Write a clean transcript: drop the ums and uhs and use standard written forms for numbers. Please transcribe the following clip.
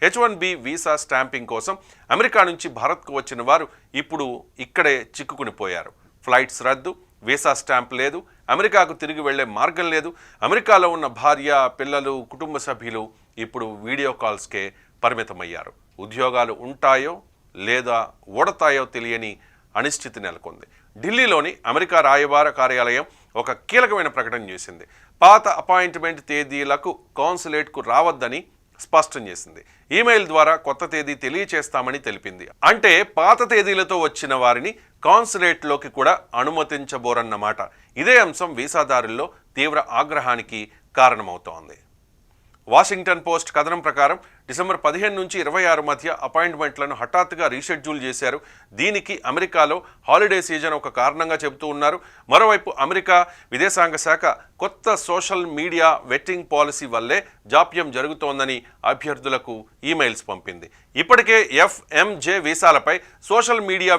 H1B visa stamping కోసం America నుంచి భారత్కు వచ్చిన వారు ఇప్పుడు ఇక్కడే చిక్కుకునిపోయారు. ఫ్లైట్స్ రద్దు, వీసా స్టాంప్ లేదు, అమెరికాకు తిరిగి వెళ్లే మార్గం లేదు. అమెరికాలో ఉన్న భార్య, పిల్లలు, కుటుంబ సభ్యులు ఇప్పుడు వీడియో కాల్స్కే పరిమితమయ్యారు. ఉద్యోగాలు ఉంటాయో లేదా ఓడతాయో తెలియని అనిశ్చితి నెలకొంది. ఢిల్లీలోని అమెరికా రాయబార కార్యాలయం ఒక కీలకమైన ప్రకటన చేసింది. పాత అపాయింట్మెంట్ తేదీలకు కాన్సులేట్కు రావద్దని స్పష్టం చేసింది. ఈమెయిల్ ద్వారా కొత్త తేదీ తెలియచేస్తామని తెలిపింది. అంటే పాత తేదీలతో వచ్చిన వారిని కాన్సులేట్లోకి కూడా అనుమతించబోరన్నమాట. ఇదే అంశం వీసాదారుల్లో తీవ్ర ఆగ్రహానికి కారణమవుతోంది. వాషింగ్టన్ పోస్ట్ కథనం ప్రకారం డిసెంబర్ 15 నుంచి 26 మధ్య అపాయింట్మెంట్లను హఠాత్తుగా రీషెడ్యూల్ చేశారు. దీనికి అమెరికాలో హాలిడే సీజన్ ఒక కారణంగా చెబుతూ ఉన్నారు. మరోవైపు అమెరికా విదేశాంగ శాఖ కొత్త సోషల్ మీడియా వెట్టింగ్ పాలసీ వల్లే జాప్యం జరుగుతోందని అభ్యర్థులకు ఈమెయిల్స్ పంపింది. ఇప్పటికే FMJ వీసాలపై సోషల్ మీడియా